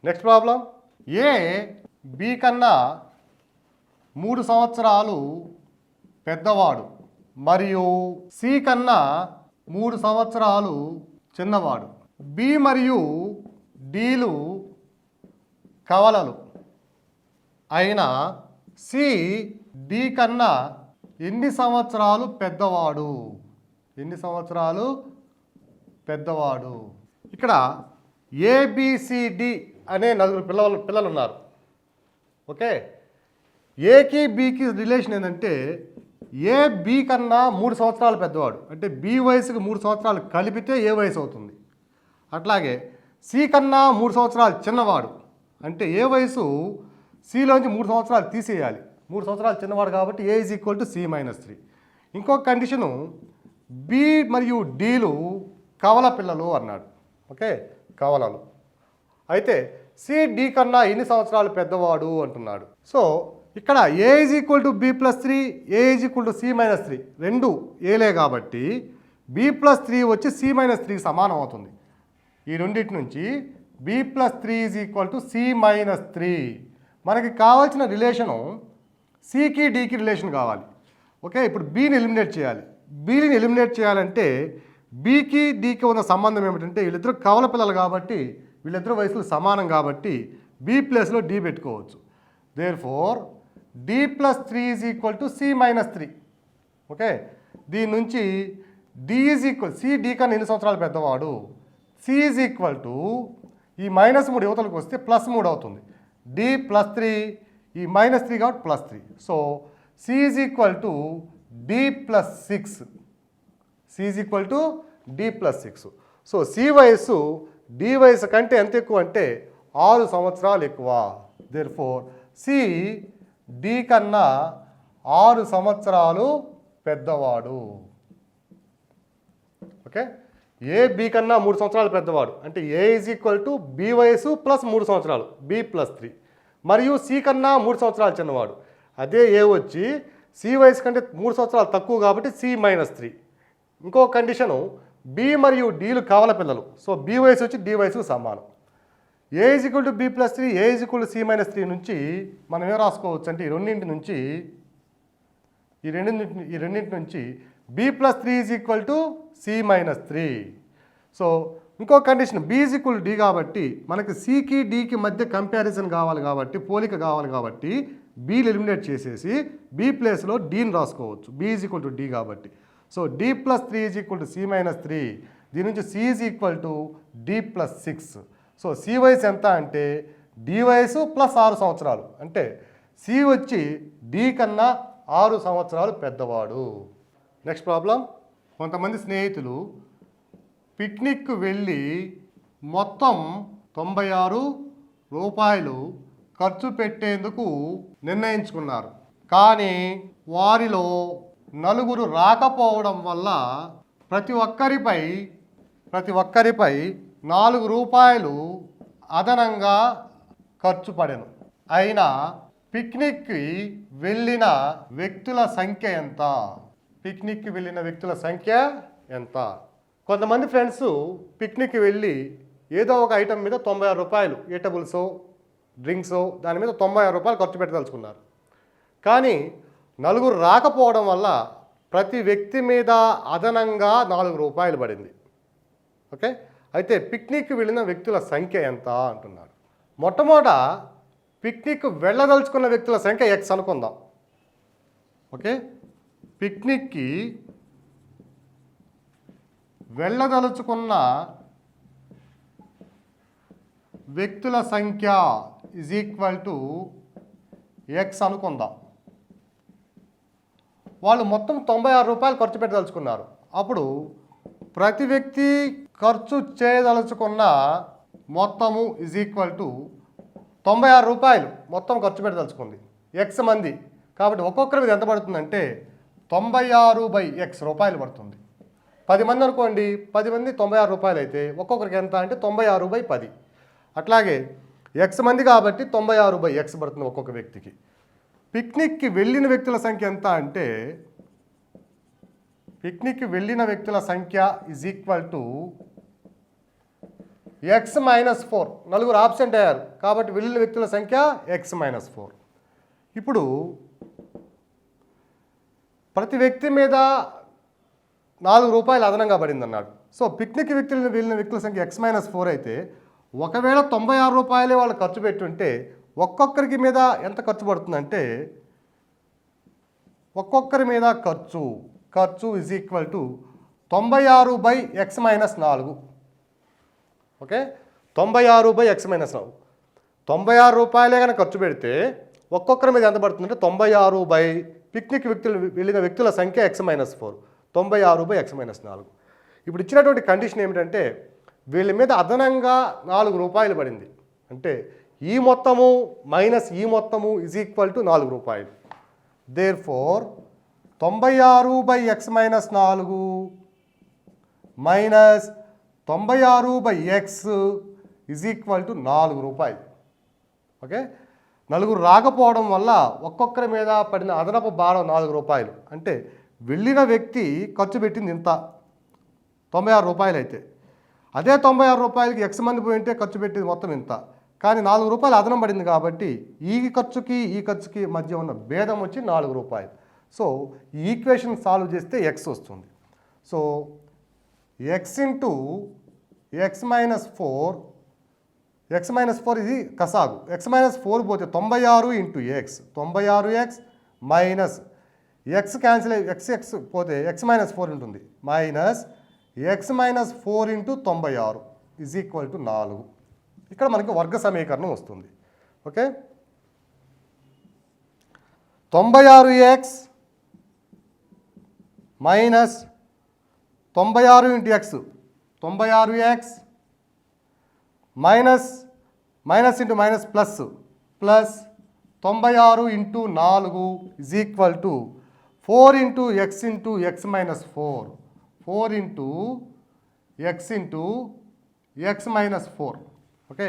Next problem, A B కన్నా 3 సంవత్సరాలు పెద్దవాడు మరియు సి కన్నా 3 సంవత్సరాలు చిన్నవాడు. బి మరియు డీలు కవలలు అయిన సి డి కన్నా ఎన్ని సంవత్సరాలు పెద్దవాడు? ఎన్ని సంవత్సరాలు పెద్దవాడు? ఇక్కడ ఏబిసిడి అనే 4 పిల్లలు ఉన్నారు. ఓకే, ఏకి బికి రిలేషన్ ఏంటంటే ఏ బి కన్నా 3 సంవత్సరాలు పెద్దవాడు, అంటే బి వయసుకి 3 సంవత్సరాలు కలిపితే ఏ వయసు అవుతుంది. అట్లాగే సి కన్నా 3 సంవత్సరాలు చిన్నవాడు, అంటే ఏ వయసు సిలోంచి 3 సంవత్సరాలు తీసేయాలి. 3 సంవత్సరాలు చిన్నవాడు కాబట్టి A is equal to C minus 3. ఇంకొక కండిషను, బి మరియు డీలు కవల పిల్లలు అన్నాడు. ఓకే, కవలలు అయితే సి డి కన్నా ఎన్ని సంవత్సరాలు పెద్దవాడు అంటున్నాడు. సో ఇక్కడ A is equal to B plus 3, A is equal to C minus 3 రెండు ఏలే కాబట్టి బి ప్లస్ 3 వచ్చి సి మైనస్ 3కి సమానం అవుతుంది. ఈ రెండింటి నుంచి B plus 3 is equal to C minus 3. మనకి కావాల్సిన రిలేషను సికి డికి రిలేషన్ కావాలి. ఓకే, ఇప్పుడు బిని ఎలిమినేట్ చేయాలి. బిని ఎలిమినేట్ చేయాలంటే బికి డికి ఉన్న సంబంధం ఏమిటంటే వీళ్ళిద్దరూ కవల పిల్లలు కాబట్టి వీళ్ళిద్దరు వయసులు సమానం కాబట్టి బి ప్లస్లో డి పెట్టుకోవచ్చు. Therefore D plus 3 is equal to C minus 3. Okay, దీని నుంచి D is equal C D కన్నా ఎన్ని సంవత్సరాలు పెద్దవాడు? సి ఈజ్ ఈక్వల్ టు ఈ -3 యువతలకు వస్తే +3 అవుతుంది. డి ప్లస్ 3, ఈ -3 కాబట్టి +3. So C is equal to D plus 6. C is equal to D plus 6. So C వయస్సు డి వయసు కంటే ఎంత ఎక్కువ అంటే 6 సంవత్సరాలు ఎక్కువ. దేర్ఫోర్ సి డి కన్నా 6 సంవత్సరాలు పెద్దవాడు. ఓకే, ఏ బి కన్నా 3 సంవత్సరాలు పెద్దవాడు అంటే ఏ ఈజ్ ఈక్వల్ టు బి వయసు ప్లస్ 3 సంవత్సరాలు, బి ప్లస్ 3, మరియు సి కన్నా 3 సంవత్సరాలు చిన్నవాడు. అదే ఏ వచ్చి సి వయసు కంటే 3 సంవత్సరాలు తక్కువ కాబట్టి సి మైనస్ 3. ఇంకో కండిషను, బి మరియు డీలు కవల పిల్లలు. సో బి వయసు వచ్చి డి వయసుకు సమానం. A is equal to B plus 3, A is equal to C minus 3 నుంచి మనం ఏం రాసుకోవచ్చు అంటే ఈ రెండింటి నుంచి B plus 3 is equal to C minus 3. So ఇంకో condition, B is equal D కాబట్టి మనకి సికి డికి మధ్య కంపారిజన్ కావాలి కాబట్టి పోలిక కావాలి కాబట్టి బీని ఎలిమినేట్ చేసేసి బి ప్లేస్లో డీని రాసుకోవచ్చు. B is equal to D కాబట్టి. So D plus 3 is equal to C minus 3. దీని నుంచి C is equal to D plus 6. So C వయసు ఎంత అంటే డి వయసు ప్లస్ 6 సంవత్సరాలు, అంటే సి వచ్చి డి కన్నా 6 సంవత్సరాలు పెద్దవాడు. నెక్స్ట్ ప్రాబ్లం, కొంతమంది స్నేహితులు పిక్నిక్ వెళ్ళి మొత్తం 96 రూపాయలు ఖర్చు పెట్టేందుకు నిర్ణయించుకున్నారు. కానీ వారిలో 4 రాకపోవడం వల్ల ప్రతి ఒక్కరిపై 4 రూపాయలు అదనంగా ఖర్చు పడెను. అయినా పిక్నిక్కి వెళ్ళిన వ్యక్తుల సంఖ్య ఎంత? పిక్నిక్కి వెళ్ళిన వ్యక్తుల సంఖ్య ఎంత? కొంతమంది ఫ్రెండ్స్ పిక్నిక్కి వెళ్ళి ఏదో ఒక ఐటెం మీద 96 రూపాయలు, ఈటబుల్సో డ్రింక్సో దాని మీద 96 రూపాయలు ఖర్చు పెట్టదలుచుకున్నారు. కానీ 4 రాకపోవడం వల్ల ప్రతి వ్యక్తి మీద అదనంగా 4 రూపాయలు పడింది. ఓకే, అయితే పిక్నిక్కి వెళ్ళిన వ్యక్తుల సంఖ్య ఎంత అంటున్నారు. మొట్టమొదట పిక్నిక్ వెళ్ళదలుచుకున్న వ్యక్తుల సంఖ్య X అనుకుందాం. ఓకే, పిక్నిక్కి వెళ్ళదలుచుకున్న వ్యక్తుల సంఖ్య ఈజ్ ఈక్వల్ టు X అనుకుందాం. వాళ్ళు మొత్తం 96 రూపాయలు ఖర్చు పెట్టదలుచుకున్నారు. అప్పుడు ప్రతి వ్యక్తి ఖర్చు చేయదలుచుకున్న మొత్తము ఈజ్ ఈక్వల్ టు 96 రూపాయలు మొత్తం ఖర్చు పెట్టదలుచుకుంది X మంది. కాబట్టి ఒక్కొక్కరి మీద ఎంత పడుతుందంటే 96/X రూపాయలు పడుతుంది. 10 మంది అనుకోండి, 10 మంది 96 రూపాయలు అయితే ఒక్కొక్కరికి ఎంత అంటే 96/10. అట్లాగే X మంది కాబట్టి 96/X పడుతుంది ఒక్కొక్క వ్యక్తికి. పిక్నిక్కి వెళ్ళిన వ్యక్తుల సంఖ్య ఎంత అంటే పిక్నిక్కి వెళ్ళిన వ్యక్తుల సంఖ్య is equal to X minus 4, నలుగురు ఆబ్సెంట్ అయ్యారు కాబట్టి వెళ్ళిన వ్యక్తుల సంఖ్య ఎక్స్ మైనస్ 4. ఇప్పుడు ప్రతి వ్యక్తి మీద 4 రూపాయలు అదనంగా పడింది అన్నాడు. సో పిక్నిక్ వెళ్ళిన వ్యక్తుల సంఖ్య ఎక్స్ మైనస్ 4 అయితే ఒకవేళ 96 రూపాయలే వాళ్ళు ఖర్చు పెట్టుంటే ఒక్కొక్కరికి మీద ఎంత ఖర్చు పడుతుందంటే ఒక్కొక్కరి మీద ఖర్చు is equal to 96/x-4. Okay, 96/x-4. 96 రూపాయలే కనుక ఖర్చు పెడితే ఒక్కొక్కరి మీద ఎంత పడుతుందంటే 96 పిక్నిక్ వెళ్ళిన వ్యక్తుల సంఖ్య x-4, 96/x-4. ఇప్పుడు ఇచ్చినటువంటి కండిషన్ ఏమిటంటే వీళ్ళ మీద అదనంగా 4 రూపాయలు పడింది, అంటే ఈ మొత్తము మైనస్ ఈ మొత్తము ఈజ్ ఈక్వల్ టు 4 రూపాయలు. Therefore 96/x-4 minus 96/x is equal to 4 రూపాయలు. ఓకే, నలుగురు రాకపోవడం వల్ల ఒక్కొక్కరి మీద పడిన అదనపు భారం 4 రూపాయలు. అంటే వెళ్ళిన వ్యక్తి ఖర్చు పెట్టింది ఇంత 96 రూపాయలు అయితే అదే 96 రూపాయలకి ఎక్స్ మంది పోయింటే ఖర్చు పెట్టేది మొత్తం ఇంత, కానీ 4 రూపాయలు అదనం పడింది కాబట్టి ఈ ఖర్చుకి మధ్య ఉన్న భేదం వచ్చి 4 రూపాయలు. సో ఈ ఈక్వేషన్ సాల్వ్ చేస్తే ఎక్స్ వస్తుంది. సో ఎక్స్ ఇంటూ x-4 ఇది కసాగు. x-4 పోతే 96 into X, 96x minus X cancel X పోతే x-4 ఉంటుంది, minus x-4 into 96 is equal to 4. ఇక్కడ మనకి వర్గ సమీకరణం వస్తుంది. Okay, 96x minus 96 into X, 96x minus into minus plus 96 into 4 is equal to 4 into X into x-4, 4 into x-4. Okay,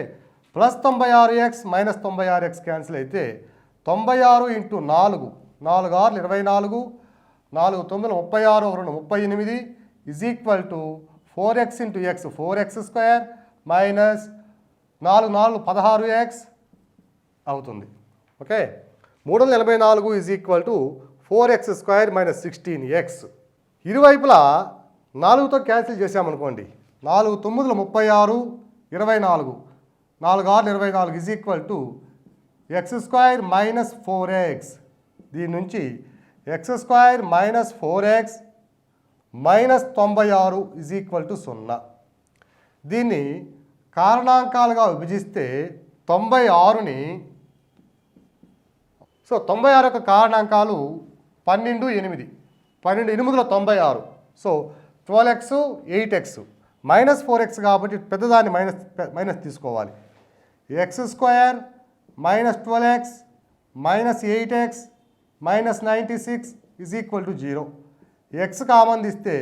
plus 96x minus 96x cancel అయితే 96 into 4, 4 6 24, 4 9 36, 2 38 is equal to 4x into X, 4x² minus 4 4 16x అవుతుంది. Okay, 384 is equal to 4x² minus 16x. ఇరువైపులా 4తో cancel చేసామనుకోండి, 4 9 36, 24, 4 6 24 is equal to x² minus 4x. దీని నుంచి x² minus 4x minus 96 is equal to 0. దీన్ని కారణాంకాలుగా విభజిస్తే 96ని, so 96 యొక్క కారణాంకాలు 12 8, 12 8లో 96, so 12x 8x minus 4x కాబట్టి పెద్దదాన్ని మైనస్ తీసుకోవాలి. x² minus 12x minus 8x minus 96 is equal to 0. x common తీస్తే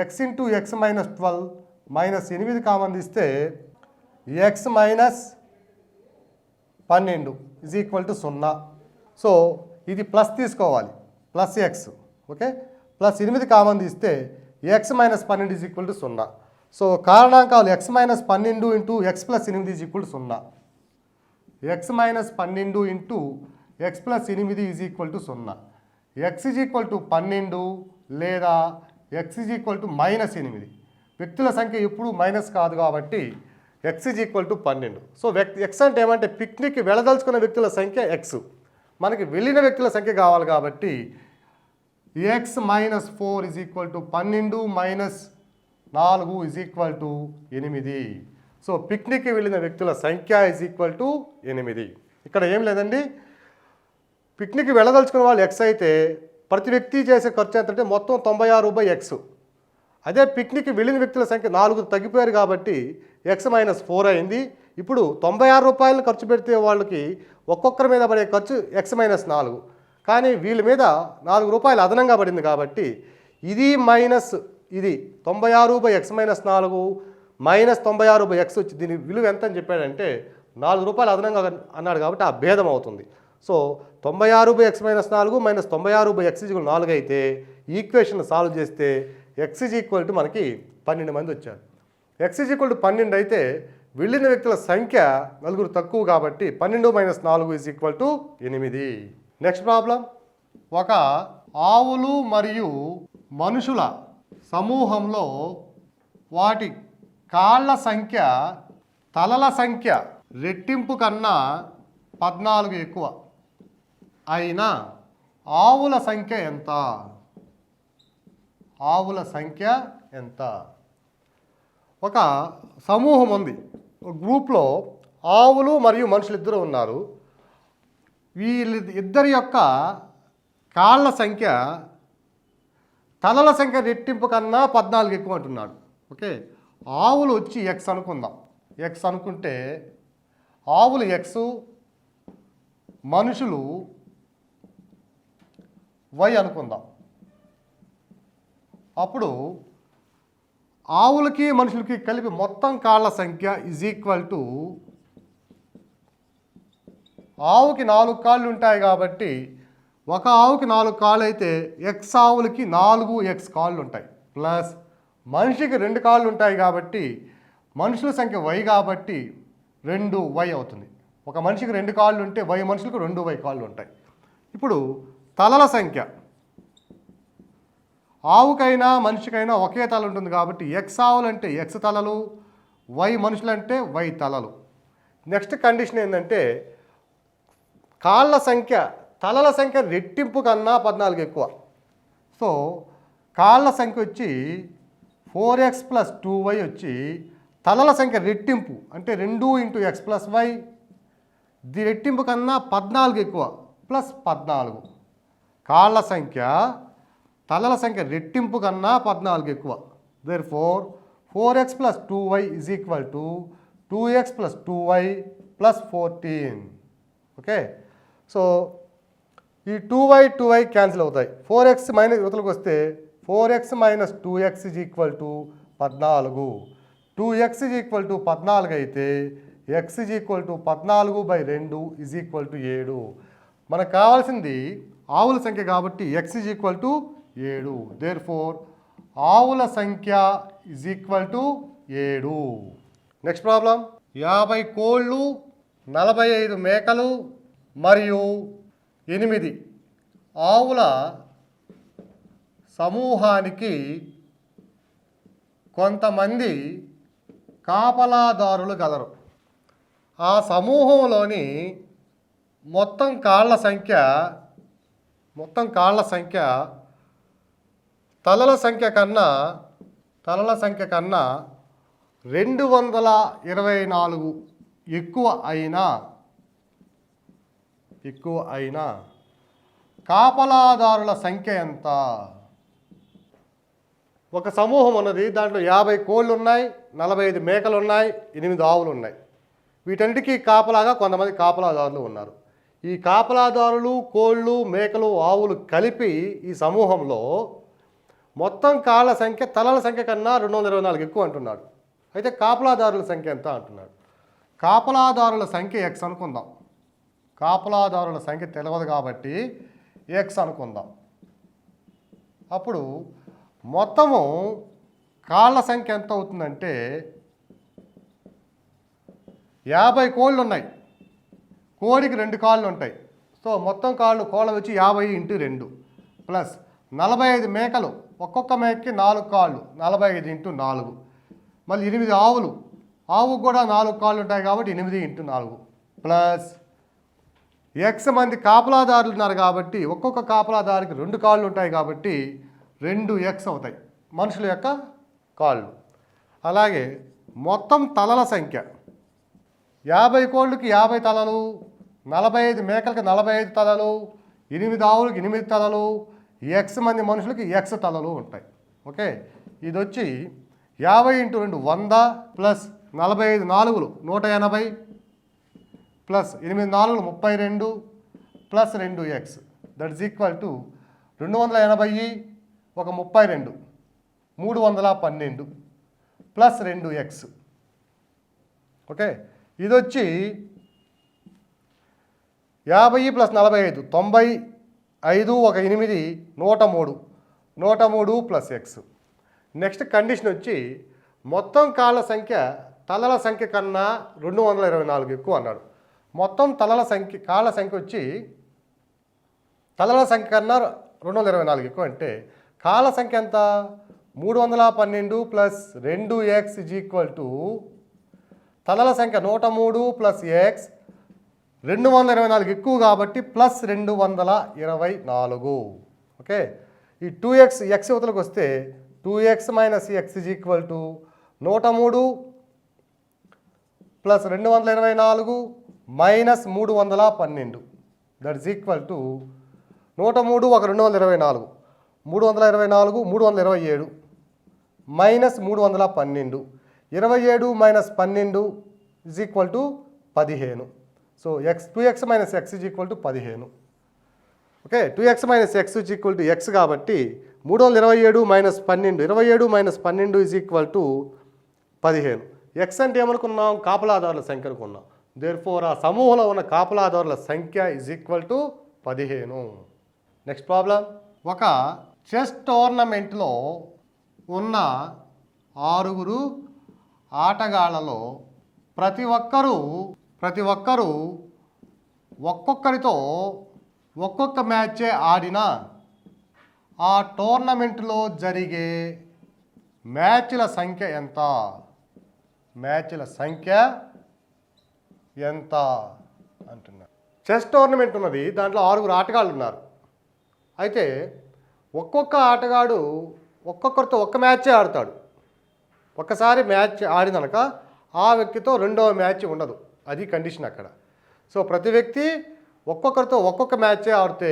x into x minus 12 minus 8 common తీస్తే x minus 12 is equal to 0. So ఇది plus తీసుకోవాలి, plus X. Okay, plus 8 common తీస్తే x minus 12 is equal to 0. So కారణాంకాలు x minus 12 into x plus 8 is equal to 0. x minus 12 into x plus 8 is equal to 0. x is equal to 12 లేదా x is equal to minus 8. వ్యక్తుల సంఖ్య ఎప్పుడు minus కాదు కాబట్టి x is equal to 12. So x అంటే ఏమంటే పిక్నిక్కి వెళ్ళదలుచుకున్న వ్యక్తుల సంఖ్య x, మనకి వెళ్ళిన వ్యక్తుల సంఖ్య కావాలి కాబట్టి x minus 4 is equal to 12 minus 4 is equal to 8. So పిక్నిక్కి వెళ్ళిన వ్యక్తుల సంఖ్య ఈజ్ ఈక్వల్ టు 8. ఇక్కడ ఏం లేదండి, పిక్నిక్కి వెళ్ళదలుచుకున్న వాళ్ళు x అయితే ప్రతి వ్యక్తి చేసే ఖర్చు ఎంత అంటే మొత్తం 96/x. అదే పిక్నిక్కి వెళ్ళిన వ్యక్తుల సంఖ్య 4 తగ్గిపోయారు కాబట్టి x మైనస్ 4 అయింది. ఇప్పుడు 96 రూపాయలు ఖర్చు పెడితే వాళ్ళకి ఒక్కొక్కరి మీద పడే ఖర్చు x మైనస్ 4, కానీ వీళ్ళ మీద 4 రూపాయలు అదనంగా పడింది కాబట్టి ఇది మైనస్ ఇది 96/x-4 మైనస్ 96/x వచ్చి దీని విలువ ఎంత అని చెప్పాడంటే 4 రూపాయలు అదనంగా అన్నాడు కాబట్టి ఆ భేదం అవుతుంది. సో 96/x-4 మైనస్ 96/x 4 అయితే ఈక్వేషన్ సాల్వ్ చేస్తే x ఈజ్ ఈక్వల్ టు మనకి 12 మంది వచ్చారు. x ఈజ్ ఈక్వల్ టు 12 అయితే వెళ్ళిన వ్యక్తుల సంఖ్య నలుగురు తక్కువ కాబట్టి 12 - 4 = 8. నెక్స్ట్ ప్రాబ్లం, ఒక ఆవులు మరియు మనుషుల సమూహంలో వాటి కాళ్ళ సంఖ్య తలల సంఖ్య రెట్టింపు కన్నా 14 ఎక్కువ అయినా ఆవుల సంఖ్య ఎంత? ఆవుల సంఖ్య ఎంత? ఒక సమూహం ఉంది, ఒక గ్రూప్లో ఆవులు మరియు మనుషులు ఇద్దరు ఉన్నారు. వీళ్ళిద్దరి యొక్క కాళ్ళ సంఖ్య తలల సంఖ్య రెట్టింపు కన్నా 14 ఎక్కువ అంటున్నాడు. ఓకే, ఆవులు వచ్చి ఎక్స్ అనుకుందాం. ఎక్స్ అనుకుంటే ఆవులు ఎక్స్, మనుషులు వై అనుకుందాం. అప్పుడు ఆవులకి మనుషులకి కలిపి మొత్తం కాళ్ళ సంఖ్య = ఆవుకి 4 కాళ్ళు ఉంటాయి కాబట్టి ఒక ఆవుకి 4 కాళ్ళు అయితే ఎక్స్ ఆవులకి 4x కాళ్ళు ఉంటాయి. ప్లస్ మనిషికి 2 కాళ్ళు ఉంటాయి కాబట్టి మనుషుల సంఖ్య y కాబట్టి 2y అవుతుంది. ఒక మనిషికి 2 కాళ్ళు ఉంటే y మనుషులకు 2y కాళ్ళు ఉంటాయి. ఇప్పుడు తలల సంఖ్య, ఆవుకైనా మనిషికైనా ఒకే తల ఉంటుంది కాబట్టి ఎక్స్ ఆవులు అంటే ఎక్స్ తలలు, వై మనుషులు అంటే వై తలలు. నెక్స్ట్ కండిషన్ ఏంటంటే కాళ్ళ సంఖ్య తలల సంఖ్య రెట్టింపు కన్నా 14 ఎక్కువ. సో కాళ్ళ సంఖ్య వచ్చి 4x + 2y వచ్చి తలల సంఖ్య రెట్టింపు అంటే 2 × x + y, ది రెట్టింపు కన్నా 14 ఎక్కువ ప్లస్ 14. కాళ్ళ సంఖ్య తలల సంఖ్య రెట్టింపు కన్నా 14 ఎక్కువ. Therefore 4x + 2y = 2x + 2y + 14. Okay, so ఈ 2y క్యాన్సిల్ అవుతాయి. 4x మైనస్ యువతలకు వస్తే 4x - 2x = 14. 2x = 14 అయితే x = 14/2 = 7. మనకు కావాల్సింది ఆవుల సంఖ్య కాబట్టి x = 7. దేర్ఫోర్ ఆవుల సంఖ్య = 7. నెక్స్ట్ ప్రాబ్లం, 50 కోళ్ళు, 45 మేకలు మరియు 8 ఆవుల సమూహానికి కొంతమంది కాపలాదారులు గలరు. ఆ సమూహంలోని మొత్తం కాళ్ళ సంఖ్య తలల సంఖ్య కన్నా 224 ఎక్కువ అయినా కాపలాదారుల సంఖ్య ఎంత? ఒక సమూహం ఉన్నది, దాంట్లో 50 కోళ్ళు ఉన్నాయి, 45 మేకలు ఉన్నాయి, 8 ఆవులు ఉన్నాయి. వీటన్నిటికీ కాపలాగా కొంతమంది కాపలాదారులు ఉన్నారు. ఈ కాపలాదారులు, కోళ్ళు, మేకలు, ఆవులు కలిపి ఈ సమూహంలో మొత్తం కాళ్ళ సంఖ్య తలల సంఖ్య కన్నా 224 ఎక్కువ అంటున్నాడు. అయితే కాపలాదారుల సంఖ్య ఎంత అంటున్నాడు. కాపలాదారుల సంఖ్య x అనుకుందాం. కాపలాదారుల సంఖ్య తెలియదు కాబట్టి x అనుకుందాం. అప్పుడు మొత్తము కాళ్ళ సంఖ్య ఎంత అవుతుందంటే 50 కోళ్ళు ఉన్నాయి, కోడికి 2 కాళ్ళు ఉంటాయి. సో మొత్తం కోళ్ళ వచ్చి 50 × 2 ప్లస్ 45 మేకలు, ఒక్కొక్క మేకకి 4 కాళ్ళు, 45 × 4. మళ్ళీ 8 ఆవులు, ఆవుకు కూడా 4 కాళ్ళు ఉంటాయి కాబట్టి 8 × 4 ప్లస్ x మంది కాపలాదారులు ఉన్నారు కాబట్టి ఒక్కొక్క కాపలాదారికి 2 కాళ్ళు ఉంటాయి కాబట్టి 2x అవుతాయి మనుషుల యొక్క కాళ్ళు. అలాగే మొత్తం తలల సంఖ్య 50 కోళ్ళకి 50 తలలు, 45 మేకలకి 45 తలలు, 8 ఆవులకి 8 తలలు, x మంది మనుషులకి x తలలు ఉంటాయి. ఓకే, ఇది వచ్చి 50 × 2 100 plus 45 4లు 180 plus 8 4లు 32 plus 2x that is equal to 280 ఒక 32 312 ప్లస్ 2x. ఓకే, ఇది వచ్చి 50 ప్లస్ 45 95 ఒక 8 103 ప్లస్ x. నెక్స్ట్ కండిషన్ వచ్చి మొత్తం కాళ్ళ సంఖ్య తలల సంఖ్య కన్నా 224 ఎక్కువ అన్నాడు. మొత్తం తలల సంఖ్య కాళ్ళ సంఖ్య వచ్చి తలల సంఖ్య కన్నా 224 ఎక్కువ అంటే కాళ్ళ సంఖ్య ఎంత? 312 ప్లస్ 2x = తలల సంఖ్య 103 ప్లస్ ఎక్స్ 224 ఎక్కువ కాబట్టి ప్లస్ 224. ఓకే, ఈ 2x ఎక్స్ యువతలకు వస్తే 2x minus X = 103 plus 224 minus 312. That is equal to 103 ఒక 224 324 327 minus 312. 27 minus 12 is equal to 15. So 2x minus X = 15. Okay, 2x minus X = x కాబట్టి 327 minus 12 27 minus 12 is equal to 15. X అంటే ఏమనుకున్నాం? కాపలాదారుల సంఖ్య అనుకున్నాం. Therefore ఆ సమూహంలో ఉన్న కాపలాదారుల సంఖ్య is equal to 15. Next problem. ఒక చెస్ టోర్నమెంట్లో ఉన్న 6 ఆటగాళ్లలో ప్రతి ఒక్కరూ ఒక్కొక్కరితో ఒక్కొక్క మ్యాచే ఆడినా ఆ టోర్నమెంట్లో జరిగే మ్యాచ్ల సంఖ్య ఎంత? మ్యాచ్ల సంఖ్య ఎంత అంటున్నారు. చెస్ టోర్నమెంట్ ఉన్నది, దాంట్లో 6 ఆటగాళ్ళు ఉన్నారు. అయితే ఒక్కొక్క ఆటగాడు ఒక్కొక్కరితో ఒక్క మ్యాచే ఆడతాడు. ఒక్కసారి మ్యాచ్ ఆడినక ఆ వ్యక్తితో రెండవ మ్యాచ్ ఉండదు. అది కండిషన్ అక్కడ. సో ప్రతి వ్యక్తి ఒక్కొక్కరితో ఒక్కొక్క మ్యాచే ఆడితే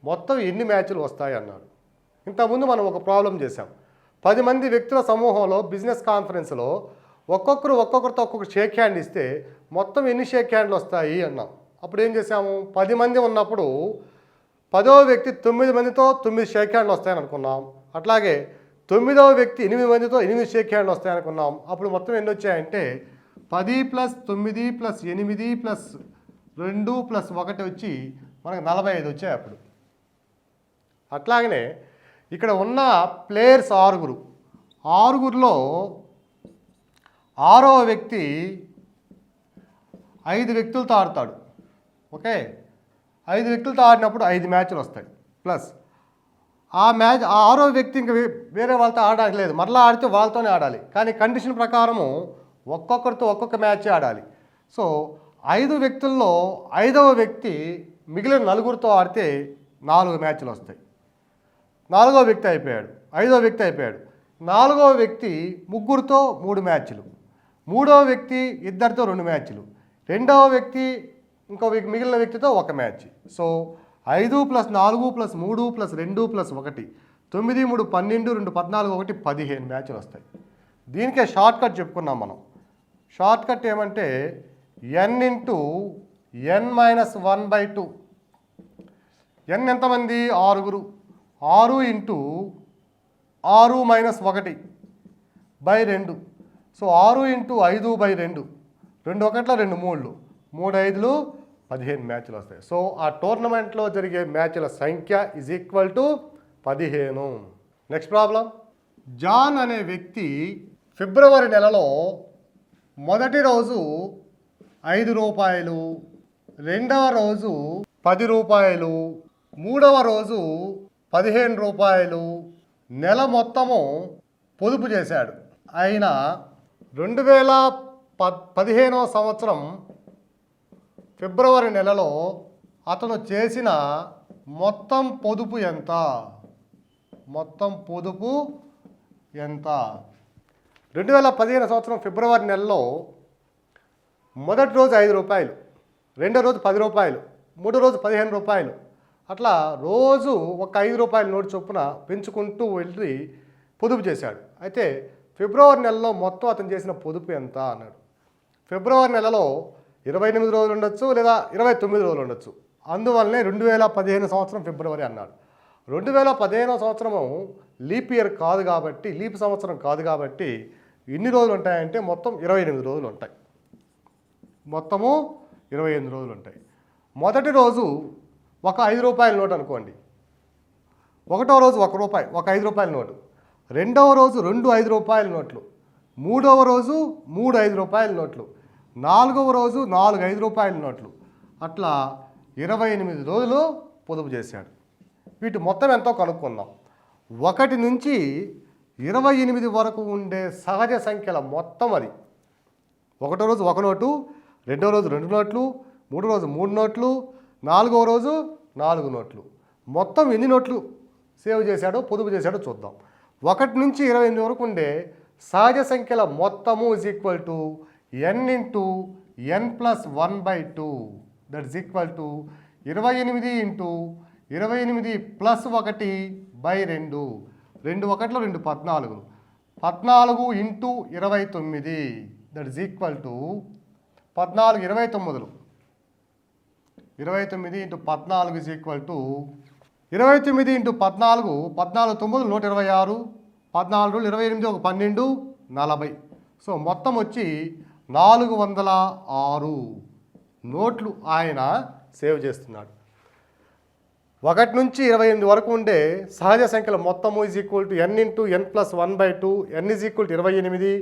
మొత్తం ఎన్ని మ్యాచ్లు వస్తాయి అన్నాడు. ఇంతకుముందు మనం ఒక ప్రాబ్లం చేసాం. 10 మంది వ్యక్తుల సమూహంలో బిజినెస్ కాన్ఫరెన్స్లో ఒక్కొక్కరితో ఒక్కొక్క షేక్ హ్యాండ్ ఇస్తే మొత్తం ఎన్ని షేక్ హ్యాండ్లు వస్తాయి అన్నాం. అప్పుడు ఏం చేసాము? 10 మంది ఉన్నప్పుడు 10వ వ్యక్తి 9 మందితో 9 షేక్ హ్యాండ్లు వస్తాయని అనుకున్నాం. అట్లాగే 9వ వ్యక్తి 8 మందితో 8 షేక్ హ్యాండ్లు వస్తాయనుకున్నాం. అప్పుడు మొత్తం ఎన్ని వచ్చాయంటే 10 + 9 + 8 + 2 + 1 వచ్చి మనకు 45 వచ్చాయి అప్పుడు. అట్లాగనే ఇక్కడ ఉన్న ప్లేయర్స్ 6లో 6వ వ్యక్తి 5 వ్యక్తులతో ఆడతాడు. ఓకే, 5 వ్యక్తులతో ఆడినప్పుడు 5 మ్యాచ్లు వస్తాయి. ప్లస్ ఆ 6వ వ్యక్తి ఇంకా వేరే వాళ్ళతో ఆడడానికి లేదు, మరలా ఆడితే వాళ్ళతోనే ఆడాలి. కానీ కండిషన్ ప్రకారము ఒక్కొక్కరితో ఒక్కొక్క మ్యాచ్ ఆడాలి. సో 5 వ్యక్తుల్లో 5వ వ్యక్తి మిగిలిన 4తో ఆడితే 4 మ్యాచ్లు వస్తాయి. 4వ వ్యక్తి అయిపోయాడు, 5వ వ్యక్తి అయిపోయాడు. 4వ వ్యక్తి 3తో 3 మ్యాచ్లు, 3వ వ్యక్తి 2తో 2 మ్యాచ్లు, 2వ వ్యక్తి ఇంకో మిగిలిన వ్యక్తితో 1 మ్యాచ్. సో 5 + 4 + 3 + 2 + 1 9 3 12 2 14 1 15 మ్యాచ్లు వస్తాయి. దీనికే షార్ట్ కట్ చెప్పుకున్నాం మనం. షార్ట్ కట్ ఏమంటే n × n-1/2. n ఎంతమంది? 6. 6 × 6-1/2. సో 6 × 5/2. 2 1 2 3 3 5 15 మ్యాచ్లు వస్తాయి. సో ఆ టోర్నమెంట్లో జరిగే మ్యాచ్ల సంఖ్య is equal to 15. Next problem. John అనే వ్యక్తి ఫిబ్రవరి నెలలో మొదటి రోజు 5 రూపాయలు, రెండవ రోజు 10 రూపాయలు, మూడవ రోజు 15 రూపాయలు నెల మొత్తము పొదుపు చేశాడు. ఆయన 2015వ సంవత్సరం ఫిబ్రవరి నెలలో అతను చేసిన మొత్తం పొదుపు ఎంత? మొత్తం పొదుపు ఎంత? 2015 సంవత్సరం ఫిబ్రవరి నెలలో మొదటి రోజు 5 రూపాయలు, రెండో రోజు 10 రూపాయలు, మూడో రోజు 15 రూపాయలు, అట్లా రోజు ఒక 5 రూపాయల నోటు చొప్పున పెంచుకుంటూ వెళ్ళి పొదుపు చేశాడు. అయితే ఫిబ్రవరి నెలలో మొత్తం అతను చేసిన పొదుపు ఎంత అన్నాడు. ఫిబ్రవరి నెలలో 28 రోజులు ఉండొచ్చు లేదా 29 రోజులు ఉండొచ్చు. అందువల్లనే 2015 సంవత్సరం ఫిబ్రవరి అన్నాడు. 2015 సంవత్సరము లీప్ ఇయర్ కాదు కాబట్టి, లీప్ సంవత్సరం కాదు కాబట్టి ఎన్ని రోజులు ఉంటాయంటే మొత్తం 28 రోజులు ఉంటాయి. మొత్తము 28 రోజులు ఉంటాయి. మొదటి రోజు ఒక 5 రూపాయల నోటు అనుకోండి. ఒకటో రోజు 1 రూపాయి, ఒక 5 రూపాయల నోటు. రెండవ రోజు 2 5 రూపాయల నోట్లు. మూడవ రోజు 3 5 రూపాయల నోట్లు, 4వ రోజు 4 5 రూపాయల నోట్లు, అట్లా 28 రోజులు పొదుపు చేశాడు. వీటి మొత్తం ఎంతో కనుక్కుందాం. 1 నుంచి 28 వరకు ఉండే సహజ సంఖ్యల మొత్తం అది. 1వ రోజు 1 నోటు, 2వ రోజు 2 నోట్లు, 3వ రోజు 3 నోట్లు, 4వ రోజు 4 నోట్లు. మొత్తం ఎన్ని నోట్లు సేవ్ చేశాడో పొదుపు చేశాడో చూద్దాం. 1 నుంచి 28 వరకు ఉండే సహజ సంఖ్యల మొత్తము is equal to n into n+1/2. That is equal to 28 into 28 plus 1/2. 2 1లు 2 14. 14 into 29. That is equal to 14 29. 29 into 14 is equal to 29 into 14 14 9 126. 14 28 ఒక 12 40. సో మొత్తం వచ్చి 406 నోట్లు ఆయన సేవ్ చేస్తున్నాడు. 1 నుంచి 28 వరకు ఉండే సహజ సంఖ్యల మొత్తము is equal to n into n+1/2. n is equal to 28.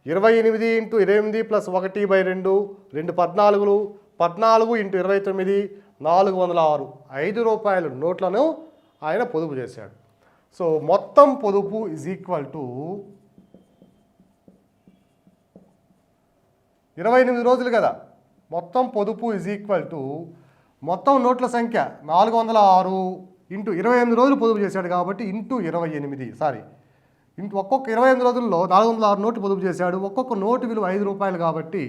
28 into 28 plus 1/2. 2 14. 14 into 29 406. 5 రూపాయల నోట్లను ఆయన పొదుపు చేశాడు. సో మొత్తం పొదుపు ఈజ్ ఈక్వల్ టు 28 రోజులు కదా. మొత్తం పొదుపు ఈజ్ ఈక్వల్ టు మొత్తం నోట్ల సంఖ్య 406 ఇంటూ 28 రోజులు పొదుపు చేశాడు కాబట్టి ఇంటూ 28. ఒక్కొక్క 28 రోజుల్లో 406 నోట్లు పొదుపు చేశాడు. ఒక్కొక్క నోటు విలువ 5 రూపాయలు కాబట్టి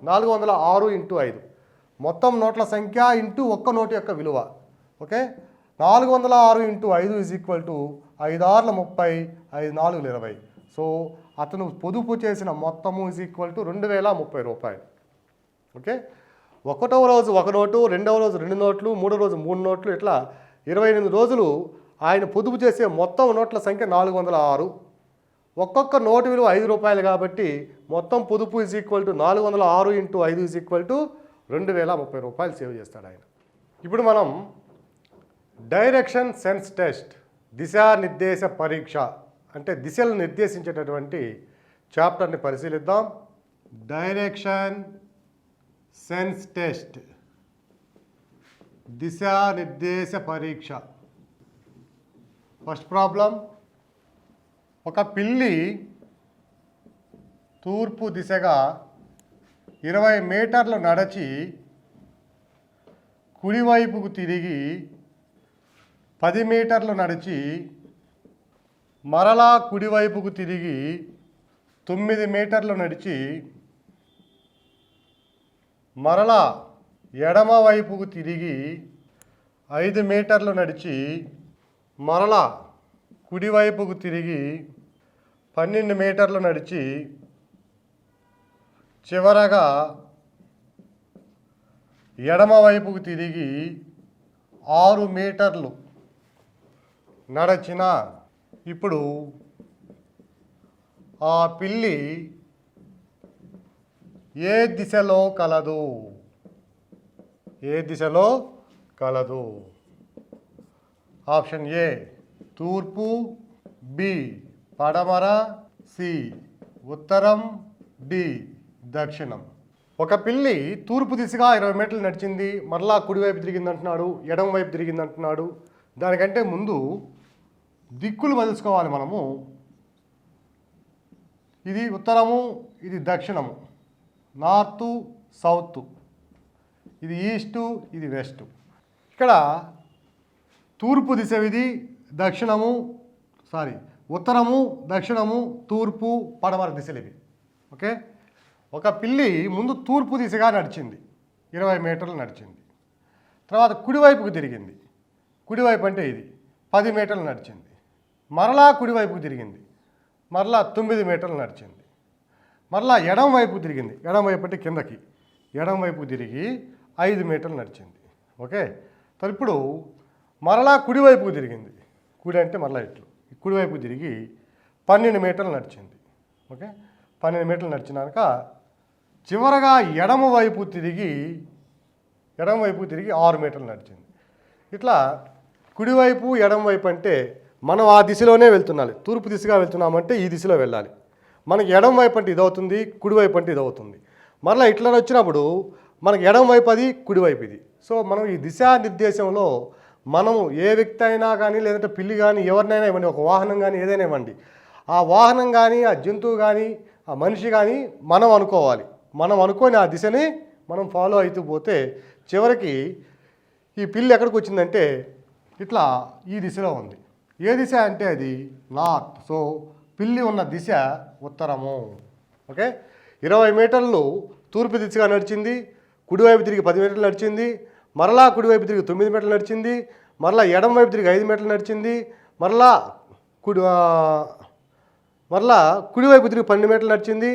406 ఇంటూ 5. మొత్తం నోట్ల సంఖ్య ఇంటూ ఒక్క నోటు యొక్క విలువ. Okay, 406 into 5 is equal to 5 6 30, 5 4 20. So అతను పొదుపు చేసిన మొత్తము ఈజ్ ఈక్వల్ టు 2030 రూపాయలు. ఓకే, 1వ రోజు 1 నోటు, 2వ రోజు 2 నోట్లు, 3వ రోజు 3 నోట్లు, ఇట్లా 28 రోజులు ఆయన పొదుపు చేసే మొత్తం నోట్ల సంఖ్య 406. ఒక్కొక్క నోటు విలువ 5 రూపాయలు కాబట్టి మొత్తం పొదుపు is equal to 406 into 5 is equal to 2030 రూపాయలు సేవ్ చేస్తాడు ఆయన. ఇప్పుడు మనం డైరెక్షన్ సెన్స్ టెస్ట్, దిశానిర్దేశ పరీక్ష అంటే దిశలను నిర్దేశించేటటువంటి చాప్టర్ని పరిశీలిద్దాం. డైరెక్షన్ సెన్స్ టెస్ట్, దిశానిర్దేశ పరీక్ష. ఫస్ట్ ప్రాబ్లం, ఒక పిల్లి తూర్పు దిశగా 20 మీటర్లు నడిచి కుడివైపుకు తిరిగి 10 మీటర్లు నడిచి మరలా కుడివైపుకు తిరిగి 9 మీటర్లు నడిచి మరలా ఎడమ వైపుకు తిరిగి 5 మీటర్లు నడిచి మరలా కుడివైపుకు తిరిగి 12 మీటర్లు నడిచి చివరగా ఎడమ వైపుకు తిరిగి 6 మీటర్లు నడిచిన ఇప్పుడు ఆ పిల్లి ఏ దిశలో కలదు? ఏ దిశలో కలదు? ఆప్షన్ ఏ తూర్పు, బి పడమర, సి ఉత్తరం, డి దక్షిణం. ఒక పిల్లి తూర్పు దిశగా 20 మీటర్లు నడిచింది, మరలా కుడివైపు తిరిగింది అంటున్నాడు, ఎడమ వైపు తిరిగింది అంటున్నాడు. దానికంటే ముందు దిక్కులు తెలుసుకోవాలి మనము. ఇది ఉత్తరము, ఇది దక్షిణము, నార్తు సౌత్, ఇది ఈస్టు, ఇది వెస్టు. ఇక్కడ తూర్పు దిశ ఇది, ఉత్తరము, దక్షిణము, తూర్పు, పడమర దిశలు ఇవి. ఓకే, ఒక పిల్లి ముందు తూర్పు దిశగా నడిచింది, 20 మీటర్లు నడిచింది. తర్వాత కుడివైపుకు తిరిగింది, కుడివైపు అంటే ఇది 10 మీటర్లు నడిచింది. మరలా కుడివైపుకు తిరిగింది, మరలా 9 మీటర్లు నడిచింది. మరలా ఎడమ వైపుకు తిరిగింది, ఎడమ వైపు అంటే కిందకి, ఎడమ వైపుకు తిరిగి 5 మీటర్లు నడిచింది. ఓకే, మరి ఇప్పుడు మరలా కుడివైపుకు తిరిగింది, కుడి అంటే మరలా ఇట్లు కుడివైపుకు తిరిగి 12 మీటర్లు నడిచింది. ఓకే, 12 మీటర్లు నడిచినాక చివరగా ఎడమ వైపు తిరిగి 6 మీటర్లు నడిచింది. ఇట్లా కుడివైపు ఎడమ వైపు అంటే మనం ఆ దిశలోనే వెళ్తున్నాలి. తూర్పు దిశగా వెళ్తున్నామంటే ఈ దిశలో వెళ్ళాలి. మనకి ఎడమ వైపు అంటే ఇది అవుతుంది, కుడివైపు అంటే ఇది అవుతుంది. మరలా ఇట్లా వచ్చినప్పుడు మనకి ఎడమ వైపు అది, కుడివైపు ఇది. సో మనం ఈ దిశానిర్దేశంలో మనము ఏ వ్యక్తి అయినా కానీ, లేదంటే పిల్లి కానీ, ఎవరినైనా ఇవ్వండి, ఒక వాహనం కానీ ఏదైనా ఇవ్వండి, ఆ వాహనం కానీ, ఆ జంతువు కానీ, ఆ మనిషి కానీ మనం అనుకోవాలి. మనం అనుకొని ఆ దిశని మనం ఫాలో అవుతూ పోతే చివరికి ఈ పిల్లి ఎక్కడికి వచ్చిందంటే ఇట్లా ఈ దిశలో ఉంది. ఏ దిశ అంటే అది నార్త్. సో పిల్లి ఉన్న దిశ ఉత్తరము. ఓకే, 20 మీటర్లు తూర్పు దిశగా నడిచింది, కుడివైపు తిరిగి 10 మీటర్లు నడిచింది, మరలా కుడివైపు తిరిగి 9 మీటర్లు నడిచింది, మరలా ఎడమ వైపు తిరిగి 5 మీటర్లు నడిచింది, మరలా కుడివైపు తిరిగి 12 మీటర్లు నడిచింది,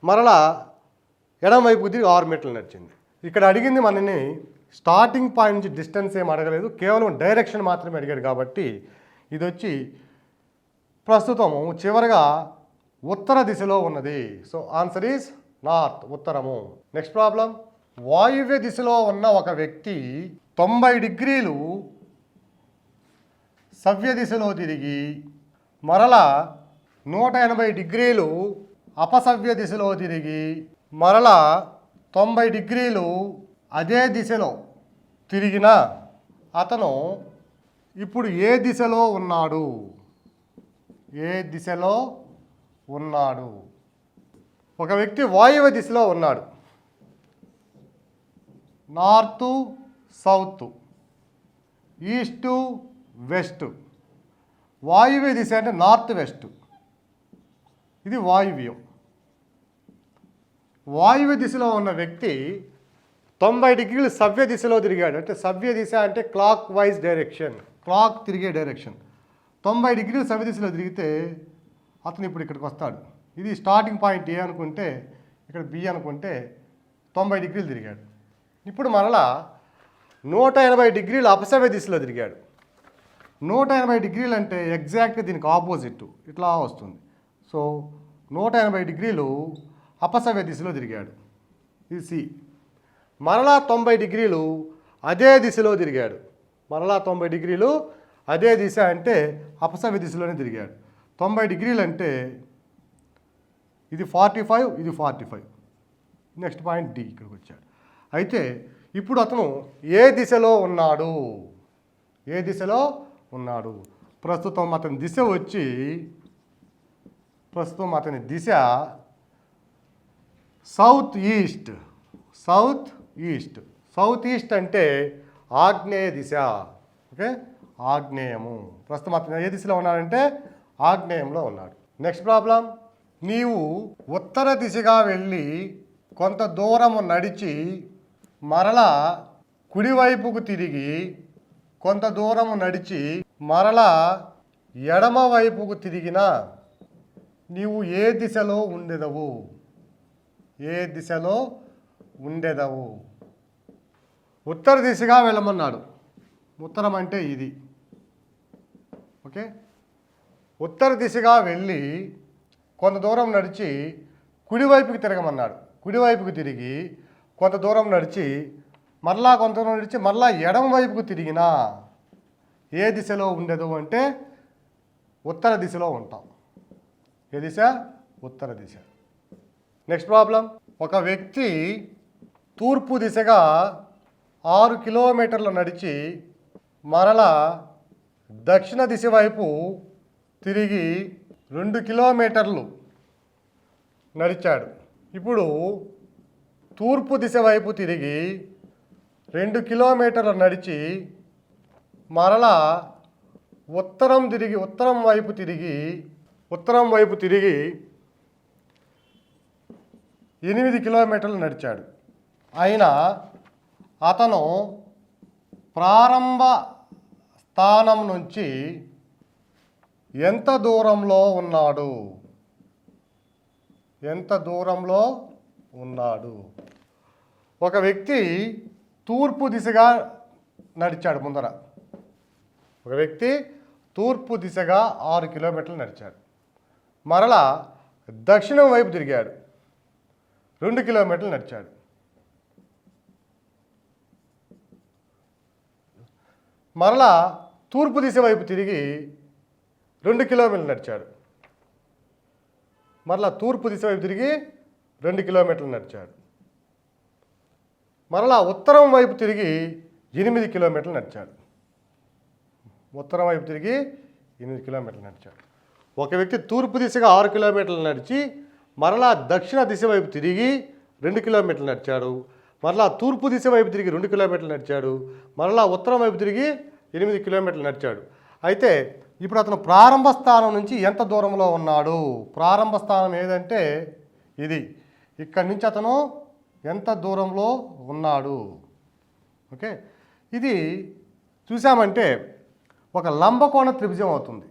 మరలా ఎడమ వైపు తిరిగి 6 మీటర్లు నడిచింది. ఇక్కడ అడిగింది మనని స్టార్టింగ్ పాయింట్ నుంచి డిస్టెన్స్ ఏం అడగలేదు, కేవలం డైరెక్షన్ మాత్రమే అడిగాడు. కాబట్టి ఇది వచ్చి ప్రస్తుతము చివరగా ఉత్తర దిశలో ఉన్నది. సో ఆన్సర్ ఈజ్ నార్త్, ఉత్తరము. నెక్స్ట్ ప్రాబ్లం, వాయువ్య దిశలో ఉన్న ఒక వ్యక్తి 90 డిగ్రీలు సవ్య దిశలో తిరిగి మరలా 180 డిగ్రీలు అపసవ్య దిశలో తిరిగి మరలా 90 డిగ్రీలు అదే దిశలో తిరిగిన అతను ఇప్పుడు ఏ దిశలో ఉన్నాడు? ఏ దిశలో ఉన్నాడు? ఒక వ్యక్తి వాయువ్య దిశలో ఉన్నాడు. North, south, east, west. వాయువ్య దిశ అంటే నార్త్ వెస్ట్, ఇది వాయువ్యం. వాయువ్య దిశలో ఉన్న వ్యక్తి 90 డిగ్రీలు సవ్య దిశలో తిరిగాడు. అంటే సవ్య దిశ అంటే క్లాక్ వైజ్ డైరెక్షన్, క్లాక్ తిరిగే డైరెక్షన్. 90 డిగ్రీలు సవ్య దిశలో తిరిగితే అతను ఇప్పుడు ఇక్కడికి వస్తాడు. ఇది స్టార్టింగ్ పాయింట్ ఏ అనుకుంటే, ఇక్కడ బి అనుకుంటే 90 డిగ్రీలు తిరిగాడు. ఇప్పుడు మరలా 180 డిగ్రీలు అపసవ్య దిశలో తిరిగాడు. 180 డిగ్రీలు అంటే ఎగ్జాక్ట్గా దీనికి ఆపోజిట్ ఇట్లా వస్తుంది. సో 180 డిగ్రీలు అపసవ్య దిశలో తిరిగాడు, ఇది సి. మరలా 90 డిగ్రీలు అదే దిశలో తిరిగాడు. మరలా 90 డిగ్రీలు అదే దిశ అంటే అపసవ్య దిశలోనే తిరిగాడు. 90 డిగ్రీలు అంటే ఇది 45, ఇది 45. నెక్స్ట్ పాయింట్ డి, ఇక్కడికి వచ్చాడు. అయితే ఇప్పుడు అతను ఏ దిశలో ఉన్నాడు? ఏ దిశలో ఉన్నాడు? ప్రస్తుతం అతని దిశ వచ్చి, ప్రస్తుతం అతని దిశ south east. South east. South east అంటే ఆగ్నేయ దిశ. ఓకే, ఆగ్నేయము. ప్రస్తుతం అతను ఏ దిశలో ఉన్నాడంటే ఆగ్నేయంలో ఉన్నాడు. నెక్స్ట్ ప్రాబ్లం, నీవు ఉత్తర దిశగా వెళ్ళి కొంత దూరము నడిచి మరలా కుడివైపుకు తిరిగి కొంత దూరము నడిచి మరలా ఎడమ వైపుకు తిరిగిన నీవు ఏ దిశలో ఉండెదవు? ఏ దిశలో ఉండెదవు? ఉత్తర దిశగా వెళ్ళమన్నాడు. ఉత్తరం అంటే ఇది. ఓకే, ఉత్తర దిశగా వెళ్ళి కొంత దూరం నడిచి కుడివైపుకి తిరగమన్నాడు. కుడివైపుకి తిరిగి కొంత దూరం నడిచి మరలా కొంత దూరం నడిచి మరలా ఎడమ వైపుకు తిరిగినా ఏ దిశలో ఉండదు అంటే ఉత్తర దిశలో ఉంటాం. ఏ దిశ? ఉత్తర దిశ. నెక్స్ట్ ప్రాబ్లం, ఒక వ్యక్తి తూర్పు దిశగా 6 కిలోమీటర్లు నడిచి మరలా దక్షిణ దిశ వైపు తిరిగి 2 కిలోమీటర్లు నడిచాడు. ఇప్పుడు తూర్పు దిశ వైపు తిరిగి 2 కిలోమీటర్లు నడిచి మరలా ఉత్తరం వైపు తిరిగి 8 కిలోమీటర్లు నడిచాడు. అయినా అతను ప్రారంభ స్థానం నుంచి ఎంత దూరంలో ఉన్నాడు? ఎంత దూరంలో ఉన్నాడు? ఒక వ్యక్తి తూర్పు దిశగా నడిచాడు. ముందర ఒక వ్యక్తి తూర్పు దిశగా 6 కిలోమీటర్లు నడిచాడు. మరలా దక్షిణం వైపు తిరిగాడు, 2 కిలోమీటర్లు నడిచాడు. మరలా తూర్పు దిశ వైపు తిరిగి 2 కిలోమీటర్లు నడిచాడు. మరలా తూర్పు దిశ వైపు తిరిగి 2 కిలోమీటర్లు నడిచాడు. మరలా ఉత్తరం వైపు తిరిగి 8 కిలోమీటర్లు నడిచాడు. ఉత్తరం వైపు తిరిగి 8 కిలోమీటర్లు నడిచాడు. ఒక వ్యక్తి తూర్పు దిశగా 6 కిలోమీటర్లు నడిచి మరలా దక్షిణ దిశ వైపు తిరిగి 2 కిలోమీటర్లు నడిచాడు. మరలా తూర్పు దిశ వైపు తిరిగి 2 కిలోమీటర్లు నడిచాడు. మరలా ఉత్తరం వైపు తిరిగి 8 కిలోమీటర్లు నడిచాడు. అయితే ఇప్పుడు అతను ప్రారంభ స్థానం నుంచి ఎంత దూరంలో ఉన్నాడు? ప్రారంభ స్థానం ఏదంటే ఇది. ఇక్కడి నుంచి అతను ఎంత దూరంలో ఉన్నాడు? ఓకే, ఇది చూసామంటే ఒక లంబకోణ త్రిభుజం అవుతుంది.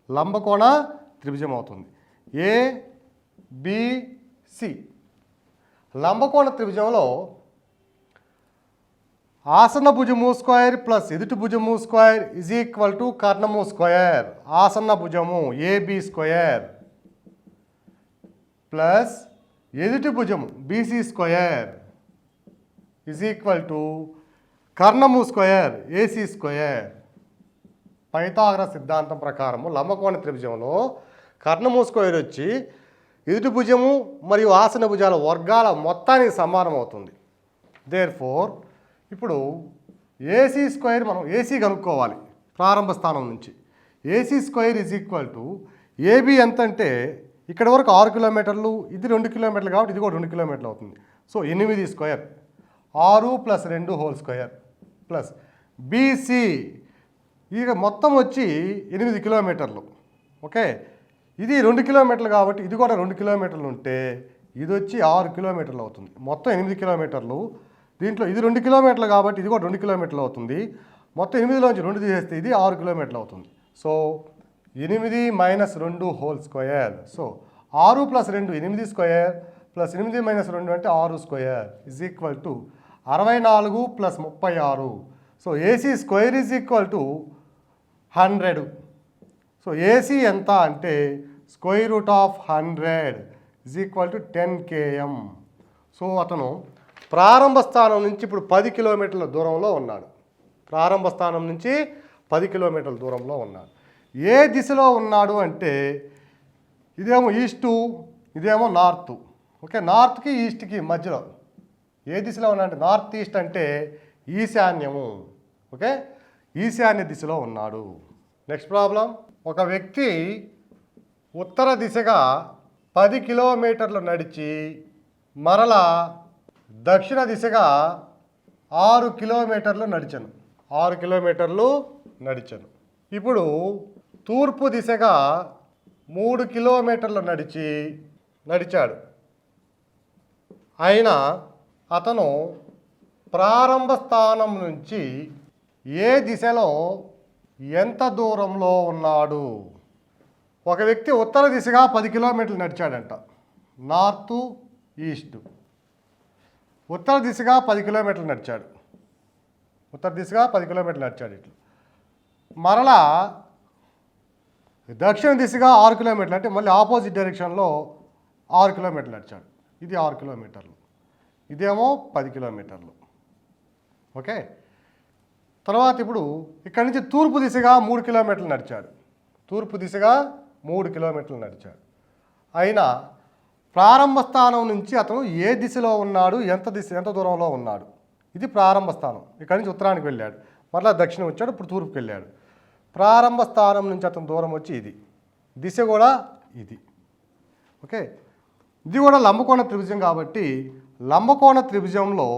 లంబకోణ త్రిభుజం అవుతుంది. ABC. లంబకోణ త్రిభుజంలో ఆసన్న భుజము స్క్వేర్ ప్లస్ ఎదుటి భుజము స్క్వేర్ ఈజ్ ఈక్వల్ టు కర్ణము స్క్వేర్. ఆసన్న భుజము AB స్క్వేర్ ప్లస్ ఎదుటి భుజము BC square is equal to కర్ణము స్క్వేర్ AC స్క్వేర్. పైథాగరస్ సిద్ధాంతం ప్రకారము లంబకోణ త్రిభుజంలో కర్ణము స్క్వేర్ వచ్చి ఎదుటి భుజము మరియు ఆసన భుజాల వర్గాల మొత్తానికి సమానం అవుతుంది. దేర్ఫోర్ ఇప్పుడు AC స్క్వేర్ మనం AC కనుక్కోవాలి ప్రారంభ స్థానం నుంచి. AC square is equal to AB ఎంత అంటే ఇక్కడ వరకు 6 కిలోమీటర్లు, ఇది 2 కిలోమీటర్లు కాబట్టి ఇది కూడా 2 కిలోమీటర్లు అవుతుంది. So 8 square, 6 + 2 whole square plus BC ఇక మొత్తం వచ్చి 8 కిలోమీటర్లు. ఓకే, ఇది 2 కిలోమీటర్లు కాబట్టి ఇది కూడా 2 కిలోమీటర్లు ఉంటే ఇది వచ్చి 6 కిలోమీటర్లు అవుతుంది. మొత్తం 8 కిలోమీటర్లు. దీంట్లో ఇది 2 కిలోమీటర్లు కాబట్టి ఇది కూడా 2 కిలోమీటర్లు అవుతుంది. మొత్తం 8లోంచి 2 తీసేస్తే ఇది 6 కిలోమీటర్లు అవుతుంది. So 8 - 2 whole square. So 6 + 2 8 square plus 8 - 2 అంటే 6 square is equal to 64 + 36. So AC square is equal to 100. So AC ఎంత అంటే √100 is equal to 10 km. So అతను ప్రారంభ స్థానం నుంచి ఇప్పుడు 10 కిలోమీటర్ల దూరంలో ఉన్నాడు. ప్రారంభ స్థానం నుంచి 10 కిలోమీటర్ల దూరంలో ఉన్నాడు. ఏ దిశలో ఉన్నాడు అంటే ఇదేమో ఈస్టు, ఇదేమో నార్త్. ఓకే, నార్త్కి ఈస్ట్కి మధ్యలో ఏ దిశలో ఉన్నాడు అంటే నార్త్ ఈస్ట్ అంటే ఈశాన్యము. ఓకే, ఈశాన్య దిశలో ఉన్నాడు. నెక్స్ట్ ప్రాబ్లం, ఒక వ్యక్తి ఉత్తర దిశగా 10 కిలోమీటర్లు నడిచి మరలా దక్షిణ దిశగా 6 కిలోమీటర్లు నడిచాను. 6 కిలోమీటర్లు నడిచాను. ఇప్పుడు తూర్పు దిశగా 3 కిలోమీటర్లు నడిచాడు. అయినా అతను ప్రారంభ స్థానం నుంచి ఏ దిశలో ఎంత దూరంలో ఉన్నాడు? ఒక వ్యక్తి ఉత్తర దిశగా 10 కిలోమీటర్లు నడిచాడంట. North east. ఉత్తర దిశగా 10 కిలోమీటర్లు నడిచాడు. ఉత్తర దిశగా 10 కిలోమీటర్లు నడిచాడు. ఇట్లా మరలా దక్షిణ దిశగా 6 కిలోమీటర్లు అంటే మళ్ళీ ఆపోజిట్ డైరెక్షన్లో 6 కిలోమీటర్లు నడిచాడు. ఇది 6 కిలోమీటర్లు, ఇదేమో 10 కిలోమీటర్లు. ఓకే, తర్వాత ఇప్పుడు ఇక్కడి నుంచి తూర్పు దిశగా 3 కిలోమీటర్లు నడిచాడు. తూర్పు దిశగా 3 కిలోమీటర్లు నడిచాడు. అయినా ప్రారంభ స్థానం నుంచి అతను ఏ దిశలో ఉన్నాడు, ఎంత దూరంలో ఉన్నాడు? ఇది ప్రారంభ స్థానం. ఇక్కడి నుంచి ఉత్తరానికి వెళ్ళాడు, మరలా దక్షిణం వచ్చాడు, ఇప్పుడు తూర్పుకి వెళ్ళాడు. ప్రారంభ స్థానం నుంచి అతను దూరం వచ్చి ఇది, దిశ కూడా ఇది. ఓకే, ఇది కూడా లంబకోణ త్రిభుజం కాబట్టి లంబకోణ త్రిభుజంలో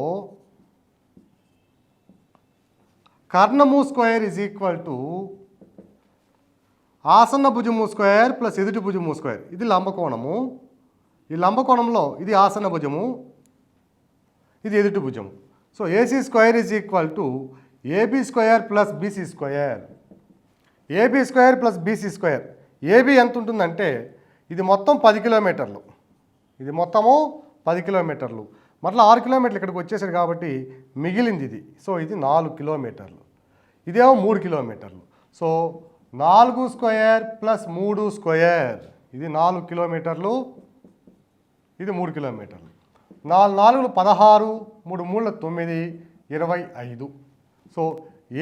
కర్ణము స్క్వేర్ ఈజ్ ఈక్వల్ టు ఆసన్న భుజము స్క్వేర్ ప్లస్ ఎదుటి భుజము స్క్వేర్. ఇది లంబకోణము. ఈ లంబకోణంలో ఇది ఆసన్న భుజము, ఇది ఎదుటి భుజము. So AC square is equal to AB square plus BC square. AB square plus BC square. AB ఎంత ఉంటుందంటే ఇది మొత్తం 10 కిలోమీటర్లు. ఇది మొత్తము 10 కిలోమీటర్లు. మరలా 6 కిలోమీటర్లు ఇక్కడికి వచ్చేసాడు కాబట్టి మిగిలింది ఇది. సో ఇది 4 కిలోమీటర్లు. ఇదేమో 3 కిలోమీటర్లు. సో 4 స్క్వేర్ ప్లస్ 3 స్క్వేర్, ఇది 4 కిలోమీటర్లు, ఇది 3 కిలోమీటర్లు. 4 4 16, 3 3 9, 25. So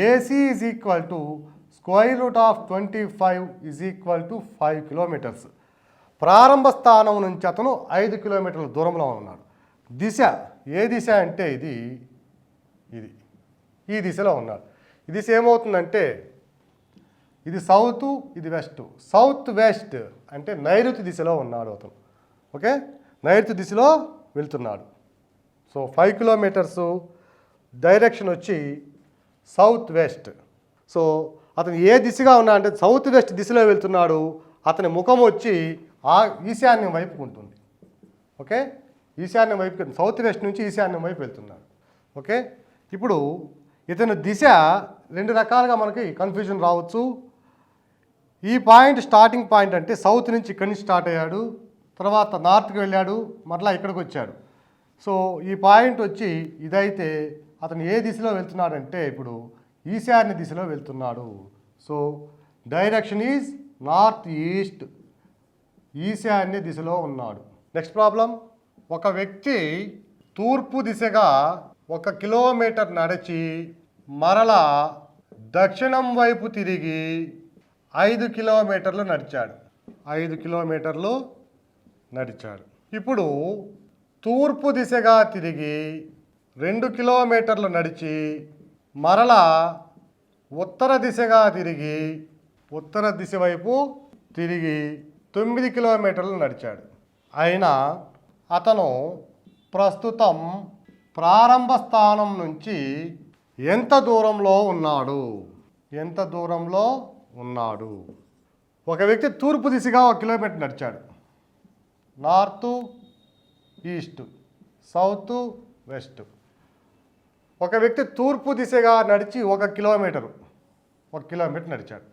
AC is equal to √25 is equal to 5 kilometres. ప్రారంభ స్థానం నుంచి అతను 5 కిలోమీటర్ల దూరంలో ఉన్నాడు. దిశ ఏ దిశ అంటే ఇది ఈ దిశలో ఉన్నాడు. ఈ దిశ ఏమవుతుందంటే ఇది సౌత్, ఇది వెస్ట్. సౌత్ వెస్ట్ అంటే నైరుతి దిశలో ఉన్నాడు అతను. ఓకే, నైరుతి దిశలో వెళ్తున్నాడు. సో 5 కిలోమీటర్స్ డైరెక్షన్ వచ్చి సౌత్ వెస్ట్. సో అతను ఏ దిశగా ఉన్నా అంటే సౌత్ వెస్ట్ దిశలో వెళ్తున్నాడు. అతని ముఖం వచ్చి ఈశాన్యం వైపుకు ఉంటుంది. ఓకే, ఈశాన్యం వైపు, సౌత్ వెస్ట్ నుంచి ఈశాన్యం వైపు వెళ్తున్నాడు. ఓకే, ఇప్పుడు ఇతను దిశ 2 రకాలుగా మనకి కన్ఫ్యూజన్ రావచ్చు. ఈ పాయింట్ స్టార్టింగ్ పాయింట్ అంటే సౌత్ నుంచి ఇక్కడి నుంచి స్టార్ట్ అయ్యాడు, తర్వాత నార్త్కి వెళ్ళాడు, మరలా ఇక్కడికి వచ్చాడు. సో ఈ పాయింట్ వచ్చి ఇదైతే అతను ఏ దిశలో వెళ్తున్నాడంటే ఇప్పుడు ఈశాన్య దిశలో వెళ్తున్నాడు. So direction is north east, ఈశాన్య దిశలో ఉన్నాడు. నెక్స్ట్ ప్రాబ్లం, ఒక వ్యక్తి తూర్పు దిశగా 1 కిలోమీటర్ నడిచి మరలా దక్షిణం వైపు తిరిగి 5 కిలోమీటర్లు నడిచాడు. 5 కిలోమీటర్లు నడిచాడు. ఇప్పుడు తూర్పు దిశగా తిరిగి 2 కిలోమీటర్లు నడిచి మరలా ఉత్తర దిశగా తిరిగి ఉత్తర దిశ వైపు తిరిగి 9 కిలోమీటర్లు నడిచాడు. అయినా అతను ప్రస్తుతం ప్రారంభ స్థానం నుంచి ఎంత దూరంలో ఉన్నాడు? ఎంత దూరంలో ఉన్నాడు? ఒక వ్యక్తి తూర్పు దిశగా 1 కిలోమీటర్ నడిచాడు. North east, south west. ఒక వ్యక్తి తూర్పు దిశగా నడిచి 1 కిలోమీటర్ నడిచాడు.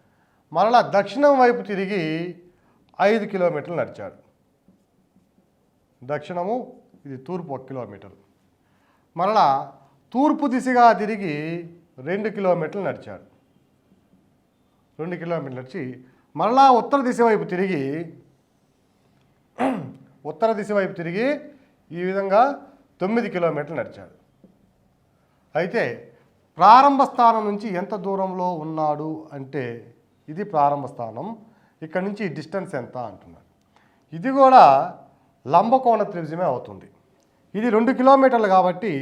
మరలా దక్షిణం వైపు తిరిగి 5 కిలోమీటర్లు నడిచాడు. దక్షిణము ఇది తూర్పు 1 కిలోమీటర్. మరలా తూర్పు దిశగా తిరిగి 2 కిలోమీటర్లు నడిచాడు. 2 కిలోమీటర్లు నడిచి మరలా ఉత్తర దిశ వైపు తిరిగి ఈ విధంగా 9 కిలోమీటర్లు నడిచాడు. అయితే ప్రారంభ స్థానం నుంచి ఎంత దూరంలో ఉన్నాడు అంటే ఇది ప్రారంభ స్థానం, ఇక్కడ నుంచి డిస్టెన్స్ ఎంత అంటున్నాడు. ఇది కూడా లంబకోణ త్రిభుజమే అవుతుంది. ఇది 2 కిలోమీటర్లు కాబట్టి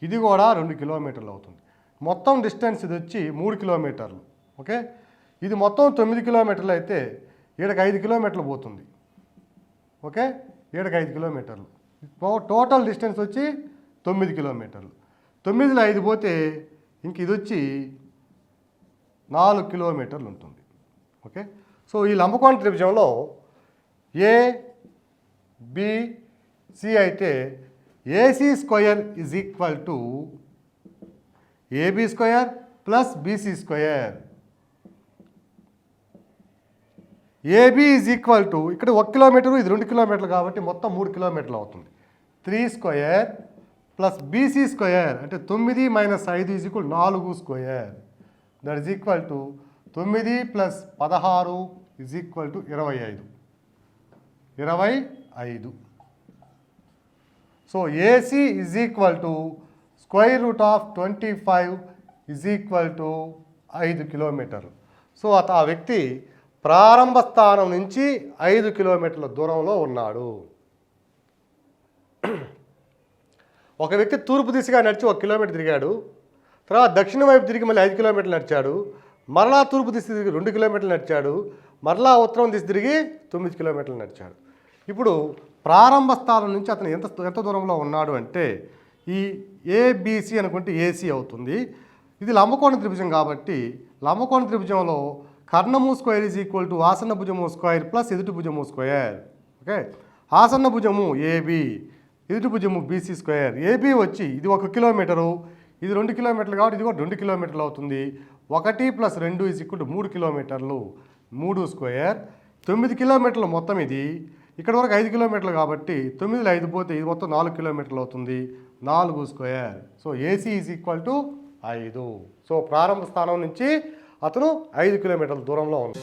ఇది కూడా 2 కిలోమీటర్లు అవుతుంది. మొత్తం డిస్టెన్స్ ఇది వచ్చి 3 కిలోమీటర్లు. ఓకే, ఇది మొత్తం 9 కిలోమీటర్లు అయితే ఈడకి 5 కిలోమీటర్లు పోతుంది. ఓకే, ఈడకి 5 కిలోమీటర్లు. టోటల్ డిస్టెన్స్ వచ్చి 9 కిలోమీటర్లు. 9లో 5 పోతే ఇంక ఇది వచ్చి 4 కిలోమీటర్లు ఉంటుంది. ఓకే, సో ఈ లంబకోణ త్రిభుజంలో ఏ బి సి అయితే AC square is equal to AB square plus BC square. AB is equal to ఇక్కడ 1 కిలోమీటరు, ఇది 2 కిలోమీటర్లు కాబట్టి మొత్తం 3 కిలోమీటర్లు అవుతుంది. 3 స్క్వయర్ ప్లస్ బీసీ స్క్వయర్ అంటే 9 - 5 is equal 4 square. That is equal to 9 + 16 is equal to 25. So AC is equal to √25 is equal to 5 కిలోమీటర్లు. So ఆ వ్యక్తి ప్రారంభ స్థానం నుంచి 5 కిలోమీటర్ల దూరంలో ఉన్నాడు. ఒక వ్యక్తి తూర్పు దిశగా నడిచి 1 కిలోమీటర్ తిరిగాడు, తర్వాత దక్షిణ వైపు తిరిగి మళ్ళీ 5 కిలోమీటర్లు నడిచాడు, మరలా తూర్పు దిశ తిరిగి 2 కిలోమీటర్లు నడిచాడు, మరలా ఉత్తరం దిశ తిరిగి 9 కిలోమీటర్లు నడిచాడు. ఇప్పుడు ప్రారంభ స్థానం నుంచి అతను ఎంత దూరంలో ఉన్నాడు అంటే ఈ ఏబిసి అనుకుంటే ఏసీ అవుతుంది. ఇది లంబకోణ త్రిభుజం కాబట్టి లంబకోణ త్రిభుజంలో కర్ణము స్క్వేర్ ఈజ్ ఈక్వల్ టు ఆసన్న భుజము స్క్వేర్ ప్లస్ ఎదుటి భుజము స్క్వేర్. ఓకే, ఆసన్న భుజము ఏబి, ఎదుటి భుజము బీసీ స్క్వేర్. ఏబి వచ్చి ఇది 1 కిలోమీటరు, ఇది 2 కిలోమీటర్లు కాబట్టి ఇది కూడా 2 కిలోమీటర్లు అవుతుంది. 1 + 2 ఈజ్ ఈక్వల్ టు 3 కిలోమీటర్లు, 3 స్క్వేర్. 9 కిలోమీటర్లు మొత్తం ఇది. ఇక్కడ వరకు 5 కిలోమీటర్లు కాబట్టి 9లో 5 పోతే ఇది మొత్తం 4 కిలోమీటర్లు అవుతుంది, 4 square. So AC is equal to 5. So ప్రారంభ స్థానం నుంచి అతను 5 కిలోమీటర్ల దూరంలో ఉన్నాడు.